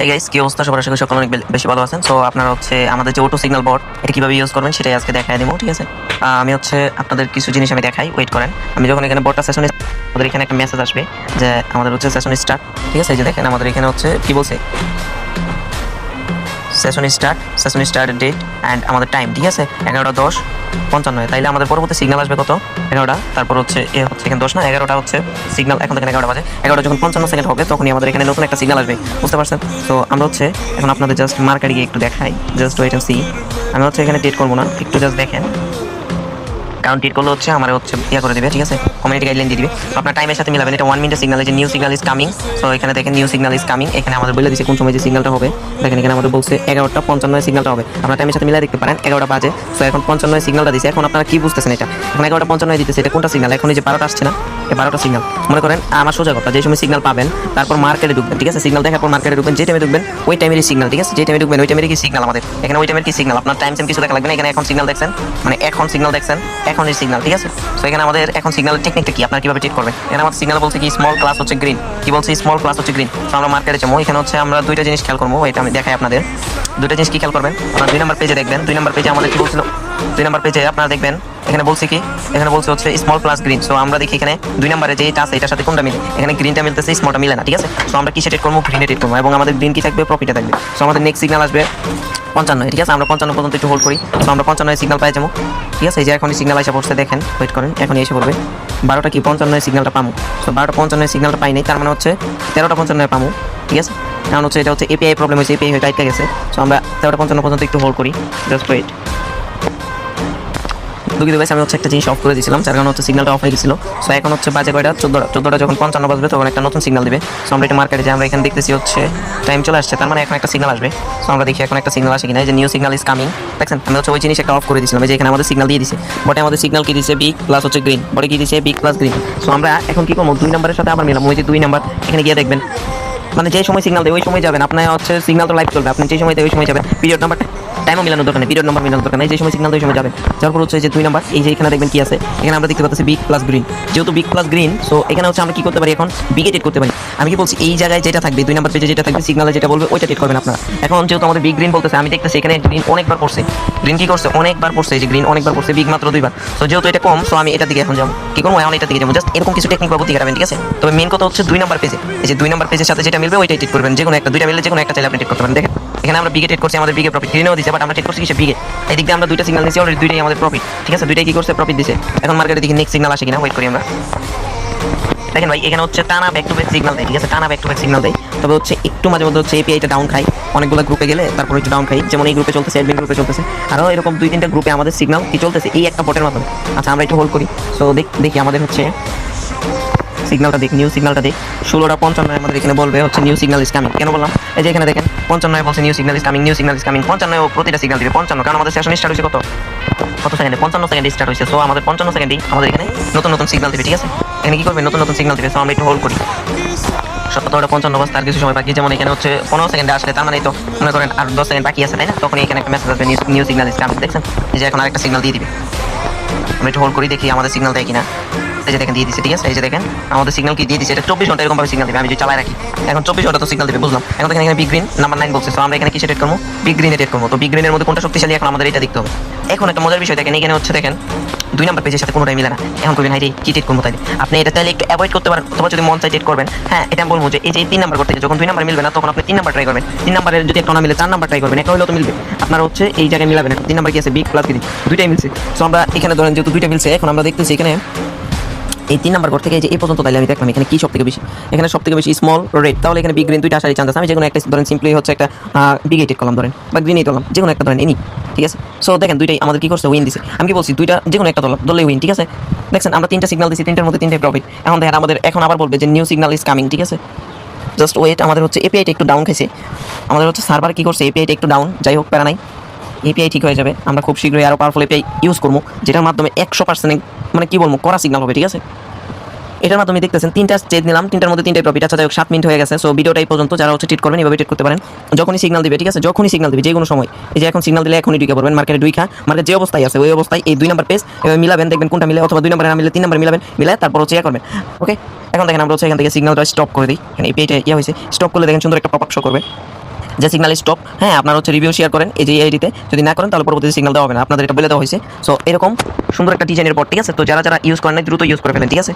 এই গাইস কি অবস্থা সবার, আশা করি সকলে অনেক বেশি ভালো আছেন। সো আপনারা হচ্ছে আমাদের যে অটো সিগন্যাল বট এটা কিভাবে ইউজ করবেন সেটাই আজকে দেখাই দেবো, ঠিক আছে। আমি হচ্ছে আপনাদের কিছু জিনিস আমি দেখাই, ওয়েট করেন। আমি যখন এখানে বটটা সেশনে আমাদের এখানে একটা মেসেজ আসবে যে আমাদের হচ্ছে সেশন স্টার্ট, ঠিক আছে। এই যে দেখেন আমাদের এখানে হচ্ছে কি বলছে, সেশন স্টার্ট ডেট অ্যান্ড আমাদের টাইম, ঠিক আছে 11:10:55। তাইলে আমাদের পরবর্তী সিগন্যাল আসবে কত, 11টা, তারপর হচ্ছে হচ্ছে এখানে 10 না 11টা হচ্ছে সিগন্যাল। এখন দেখেন 11টা বাজে, 11টা যখন 55 হবে তখনই আমাদের এখানে নতুন একটা সিগন্যাল আসবে, বুঝতে পারছেন। তো আমরা হচ্ছে এখন আপনাদের জাস্ট মার্কারে গিয়ে একটু দেখাই, জাস্ট ওয়েট অ্যান্ড সি। আমি হচ্ছে এখানে ডেট করবো না, একটু জাস্ট দেখেন, কারণ টিট করলে হচ্ছে আমার হচ্ছে ইয়া করে দেবে, ঠিক আছে, কমিউনিটি গাইডলাইন দিয়ে দিবে। তো আপনার টাইমের সাথে মিলাবেন। এটা 1 মিনিটের সিগন্যাল, যে new signal is coming. So এখানে দেখেন নিউ সিগন্যাল ইজ কামিং, এখানে আমাদের বলে দিচ্ছে কোন সময় যে সিগন্যালটা হবে। দেখেন এখানে আমাদের বলছে 11:55 সিগন্যালটা হবে। আপনার টাইমের সাথে মিলাই দেখতে পারেন 11টা বাজে। সো এখন 55 সিগন্যালটা দিচ্ছে। এখন আপনারা কি বুঝতেছেন, এটা এখন 11:55 দিতেছে, এটা কোনটা সিগন্যাল? এখন এই যে 12টা আসছে না, এই 12টা সিগন্যাল। মনে করেন আমার সোজা কথা, যে সময় সিগন্যাল পাবেন তারপর মার্কেটে ঢুকবেন, ঠিক আছে। সিগন্যাল দেখার পর মার্কেটে ঢুকবেন, যে টাইমে ঢুকবেন ওই টাইমেরই সিগন্যাল, ঠিক আছে। যে টাইমে ঢুকবেন ওই টাইমেরই কি সিগন্যাল আমাদের এখানে, ওই টাইমের কি সিগন্যাল। আপনার টাইম সেম কিছু দেখা লাগবে না, এখানে এখন সিগন্যাল দেখছেন, মানে এখন সিগন্যাল দেখছেন, এখন এই সিগন্যাল, ঠিক আছে। সো এখানে আমাদের এখন সিগন্যালের টেকনিকটা কি, আপনারা কিভাবে ট্রিট করবেন। এখানে আমাদের সিগন্যাল বলছে কি স্মল ক্লাস হচ্ছে গ্রিন, কি বলছে স্মল ক্লাস হচ্ছে গ্রিন। সো আমরা মার্কেটে যাবো, এখানে হচ্ছে আমরা দুইটা জিনিস খেয়াল করবো, এটা আমি দেখাই আপনাদের। দুইটা জিনিস কি খেয়াল করবেন, আপনারা 2 নম্বর পেজে দেখবেন। 2 নম্বর পেজে আমাদের কি বলছিল, 2 নম্বর পেজে আপনারা দেখবেন এখানে বলছে কি, এখানে বলছে হচ্ছে স্মল প্লাস গ্রিন। সো আমরা দেখি এখানে 2 নম্বরে যে এটা আছে এটার সাথে কোনটা মিলে, এখানে গ্রিনটা মিলতেছে, স্মলটা মিলে না, ঠিক আছে। সো আমরা কিসে ট্রেড করবো, গ্রিনে ট্রেড করবো, এবং আমাদের গ্রিন কি থাকবে, প্রফিটে থাকবে। সো আমাদের নেক্সট সিগন্যাল আসবে 55, ঠিক আছে। আমরা 55 পর্যন্ত একটু হোল্ড করি। সো আমরা 55 সিগন্যাল পাই যাবো, ঠিক আছে। এই যে এখনই সিগন্যাল এসে পড়ছে, দেখেন ওয়েট করেন, এখনই এসে পড়বে। 12টা কি 55 সিগন্যালটা পাবো। সো 12:55 সিগন্যালটা পাই নাই, তার মানে হচ্ছে 13:55 পাবো, ঠিক আছে। কারণ হচ্ছে এটা হচ্ছে এপিআই প্রবলেম হয়েছে, এপিআই হয়ে টাইপটা গেছে। সো আমরা 13:55 পর্যন্ত একটু হোল্ড করি, জাস্ট ওয়েট। দুঃখিত গাইস, আমি হচ্ছে একটা জিনিস অফ করে দিয়েছিলাম, যার কারণে হচ্ছে সিগন্যালটা অফ হয়ে গেছিল। সো এখন হচ্ছে বাজে কয়টা, 14টা যখন 55 বাজবে তখন একটা নতুন সিগন্যাল দিবে। সো আমরা এটা মার্কেটে যে আমরা এখানে দেখতেছি হচ্ছে টাইম চলে আসছে, তার মানে এখন একটা সিগন্যাল আসবে। সো আমরা দেখি এখন একটা সিগন্যাল আসে কিনা, যে নিউ সিগন্যাল ইজ কামিং। দেখছেন আমি হচ্ছে ওই জিনিস একটা অফ করে দিয়েছিলাম, যে এখানে আমাদের সিগন্যাল দিয়ে দিছে। বটে আমাদের সিগন্যাল কি দিছে, বিগ প্লাস হচ্ছে গ্রিন, বটে কি দিছে, বিগ প্লাস গ্রিন। সো আমরা এখন কি করবো, 2 নম্বরের সাথে আবার মিলাম, ওই যে 2 নম্বর এখানে গিয়ে দেখবেন, মানে যে সময় সিগন্যাল দেয় ওই সময় যাবেন। আপনার হচ্ছে সিগন্যাল তো লাইভ চলবে, আপনি যে সময় দেয় ওই সময় যাবেন। পিরিয়ড নাম্বারটা টাইমও মিলানোর দরকার নেই, পিরিয়ড নাম্বার মিলানোর দরকার নেই, যে সময় সিগন্যাল ওই সময় যাবেন। যার পর হচ্ছে যে 2 নাম্বার, এই যে এখানে দেখবেন কি আছে, এখানে আমরা দেখতে পাচ্ছি বিগ প্লাস গ্রিন। যেহেতু বিগ প্লাস গ্রিন, সো এখানে হচ্ছে আমরা কি করতে পারি, এখন বিগে ট্রেড করতে পারি। আমি কি বলছি, এই জায়গায় যেটা থাকবে 2 নাম্বার পেজে যেটা থাকবে সিগন্যালে যেটা বলবে ওইটা ট্রেড করবেন আপনারা। এখন যেহেতু আমাদের বিগ গ্রিন বলতেছে, আমি দেখতেছি এখানে গ্রিন অনেকবার পড়ছে, গ্রিন কি করছে, অনেকবার পড়ছে, এই যে গ্রিন অনেকবার পড়ছে, বিগ মাত্র 2বার। সো যেহেতু এটা কম, সো আমি এটার দিকে এখন যাবো, কি করবো, এখন এটার দিকে যাবো। জাস্ট এরকম কিছু টেকনিক বাবু দেখাবেন, ঠিক আছে। তবে মেন কথা হচ্ছে 2 নাম্বার পেজে, এই যে 2 নাম্বার পেজের সাথে যেটা মিলবে ওইটাই ট্রেড করবেন, যে কোনো একটা, দুইটা মিললে যে কোনো একটা চাইলে আপনি ট্রেড করতে পারেন। দেখেন এখানে আমরা বিগে ট্রেড করছি, আমাদের বিগে প্রফিট, গ্রিনেও দিচ্ছে, বাট আমরা ট্রেড করছি কিসে, বিগে। এই দিক দিয়ে আমরা দুইটা সিগন্যাল নিয়েছি অলরেডি, দুইটাই আমাদের প্রফিট, ঠিক আছে, দুইটাই কি করছে, প্রফিট দিছে। এখন মার্কেটে দেখি নেক্সট সিগন্যাল আসে কিনা, ওয়েট করি আমরা। দেখেন ভাই এখানে হচ্ছে টানা ব্যাক টু ব্যাক সিগন্যাল দেয়, ঠিক আছে, টানা ব্যাক টু ব্যাক সিগন্যাল দেয়। তবে হচ্ছে একটু মাঝে মধ্যে হচ্ছে এপিআইটা ডাউন খাই, অনেকগুলো গ্রুপে গেলে তারপরে একটু ডাউন খাই, যেমন এই গ্রুপে চলতেছে, অ্যাডমিন গ্রুপে চলতেছে, আরও এরকম 2-3টা গ্রুপে আমাদের সিগন্যাল কি চলতেছে এই একটা বটের মাধ্যমে। আচ্ছা আমরা একটু হোল্ড করি। সো দেখি আমাদের হচ্ছে সিগন্যালটা দেখ, নিউ সিগন্যালটা দেখ, 16:55 আমাদের এখানে বলবে হচ্ছে নিউ সিগন্যাল ইজ কামিং। কেন বললাম, এই যে এখানে দেখেন 55 বলছে new signal is coming, new signal is coming. 55 প্রতিটা সিগন্যাল দিবে 55, কারণ আমাদের সেশন স্টার্ট হয়েছে কত সেকেন্ডে, 55 সেকেন্ডে স্টার্ট হয়েছে। সো আমাদের 55 সেকেন্ডেই আমাদের এখানে নতুন নতুন সিগন্যাল দিবে, ঠিক আছে। এখানে কি করবে, নতুন নতুন সিগন্যাল দিবে। সো আমরা একটু হোল্ড করি। 17:55 বাজে, তার কিছু সময় বাকি, যেমন এখানে হচ্ছে 15 সেকেন্ডে আসলে, তার মানে তো মনে করেন আর 10 সেকেন্ড বাকি আছে, তাই না। তখন এখানে একটা মেসেজ আসবে, নিউ সিগন্যাল ইজ কামিং। দেখছেন এই যে এখন আরেকটা সিগন্যাল দিয়ে দিবে। আমরা একটু হোল্ড করি, দেখি আমাদের সিগন্যাল দেয় কিনা। এই যে দেখেন দিয়ে দিচ্ছে, ঠিক আছে। এই যে দেখেন আমাদের সিগন্যাল কি দিয়ে দিচ্ছে, এটা 24 ঘন্টা এরকম ভাবে সিগন্যাল দিবে। আমি যদি চালাই রাখি এখন 24 ঘন্টা তো সিগন্যাল দিবে, বুঝলাম। এখন দেখেন এখানে বিগ গ্রিন নাম্বার 9 বলছে। সো আমরা এখানে কিসে ট্রেড করবো, বিগ গ্রিনে ট্রেড করবো। তো বিগ গ্রিনের মধ্যে কোনটা শক্তিশালী এখন আমাদের এটা দেখতে হবে। এখন একটা মজার বিষয় দেখেন, এখানে হচ্ছে দেখেন 2 নাম্বার পেজের সাথে কোনোটাই মিলে না। এখন করবেন হাই রে কি ট্রেড করবো, তাই আপনি এটা তাহলে একটু অ্যাভয়েড করতে পারেন, অথবা যদি মন চাই ট্রেড করবেন। হ্যাঁ এটা আমি বলবো যে এই যে 3 নাম্বার করতে যখন 2 নাম্বার মিলবে না, তখন আপনি 3 নাম্বার ট্রাই করবেন। 3 নাম্বারের যদি একটা না মিলে 4 নাম্বার ট্রাই করবেন, একটা হলেও তো মিলবে। আপনার হচ্ছে এই জায়গায় মিলাবেন। 3 নাম্বার কি আছে, বিগ প্লাস গ্রিন, দুইটাই মিলছে। সো আমরা এখানে ধরেন যেহেতু দুইটা মিলছে, এখন আমরা দেখতেছি এখানে এই 3 নাম্বার ঘর থেকে যে এই পর্যন্ত, তাইলে আমি দেখলাম এখানে কি সব থেকে বেশি, এখানে সব থেকে বেশি স্মল রেড, তাহলে এখানে বিগ গ্রিন দুইটা আসারই চান্স আছে। আমি যে কোনো একটা ধরেন সিম্পলি হচ্ছে একটা বিগ এইটেড করলাম ধরেন, বা গ্রিন এইট করলাম, যে কোনো একটা ধরেন এনি, ঠিক আছে। সো দেখেন দুইটাই আমাদের কি করছে, উইন দিছে। আমি কি বলছি, দুইটা যে কোনো একটা ধরলে উইন, ঠিক আছে। দেখছেন আমরা 3টা সিগন্যাল দিচ্ছি, 3টার মধ্যে 3টাই প্রফিট। এখন দেখেন আমাদের এখন আবার বলবে যে নিউ সিগন্যাল ইজ কামিং, ঠিক আছে। জাস্ট ওয়েট, আমাদের হচ্ছে এপিআইটা একটু ডাউন খাইছে, আমাদের হচ্ছে সার্ভার কি করছে, এপিআইটা একটু ডাউন, যাই হোক প্যারা নাই, এপিআই ঠিক হয়ে যাবে। আমরা খুব শীঘ্রই আরও পাওয়ারফুল এপিআই ইউজ করবো, যেটার মাধ্যমে 100% মানে কি বলবো করা সিগন্যাল হবে, ঠিক আছে। এটার মাধ্যমে দেখতেছেন 3টা স্টেজ নিলাম, 3টার মধ্যে 3টাই প্রফিট। আচ্ছা যাই হোক 7 মিনিট হয়ে গেছে। সো ভিডিওটা এই পর্যন্ত, যারা হচ্ছে ট্রিট করবেন এভাবে ট্রিট করতে পারেন। যখনই সিগন্যাল দিবে, ঠিক আছে, যখনই সিগন্যাল দিবে যে কোনো সময়, এই যে এখন সিগন্যাল দিলে এখনই ঢুকে পড়বেন মার্কেটে, মার্কেট যে অবস্থায় আছে ওই অবস্থায় এই 2 নাম্বার পেজ এভাবে মিলাবেন, দেখবেন কোনটা মিলে, অথবা 2 নাম্বার না মিলে 3 নাম্বার মিলাবেন, মিলে তারপর হচ্ছে ইয়া করবেন, ওকে। এখন দেখেন আমরা হচ্ছে এখান থেকে সিগন্যালটা স্টপ করে দিই, এখানে এপিআইটা ইয়া হয়েছে, স্টপ করলে দেখেন সুন্দর একটা পপআপ শো করবে। যে সিগনাল স্টপ, হ্যাঁ আপনারা হচ্ছে রিভিউ শেয়ার করেন এই যে আইডিতে, যদি না করেন তাহলে পরবর্তীতে সিগনাল দেওয়া হবে না, আপনাদের এটা বলে দেওয়া হয়েছে। সো এরকম সুন্দর একটা ডিজাইনের পর, ঠিক আছে? তো যারা যারা ইউজ করেন না দ্রুত ইউজ করে ফেলেন, ঠিক আছে?